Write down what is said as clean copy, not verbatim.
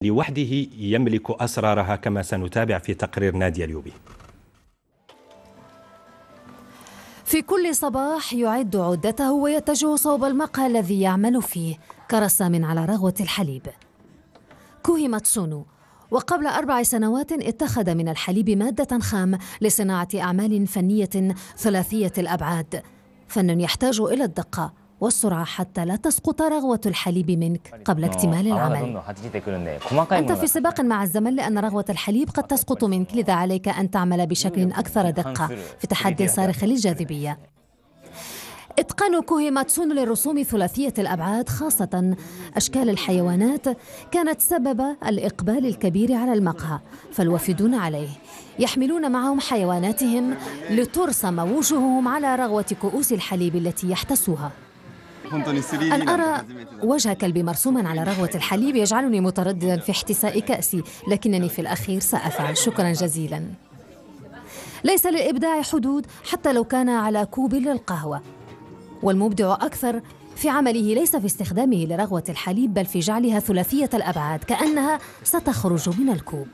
لوحده يملك أسرارها، كما سنتابع في تقرير نادية اليوبي. في كل صباح يعد عدته ويتجه صوب المقهى الذي يعمل فيه كرسام على رغوة الحليب. كوهي ماتسونو، وقبل 4 سنوات اتخذ من الحليب مادة خام لصناعة أعمال فنية ثلاثية الأبعاد، فن يحتاج إلى الدقة والسرعة حتى لا تسقط رغوة الحليب منك قبل اكتمال العمل. أنت في سباق مع الزمن لأن رغوة الحليب قد تسقط منك، لذا عليك أن تعمل بشكل أكثر دقة في تحدي صارخ للجاذبية. إتقان كوهي ماتسونو للرسوم ثلاثية الأبعاد خاصة أشكال الحيوانات كانت سبب الإقبال الكبير على المقهى، فالوافدون عليه يحملون معهم حيواناتهم لترسم وجوههم على رغوة كؤوس الحليب التي يحتسوها. أن أرى وجه كلبي مرسوما على رغوة الحليب يجعلني مترددا في احتساء كأسي، لكنني في الأخير سأفعل. شكرا جزيلا. ليس للإبداع حدود حتى لو كان على كوب للقهوة، والمبدع أكثر في عمله ليس في استخدامه لرغوة الحليب بل في جعلها ثلاثية الأبعاد كأنها ستخرج من الكوب.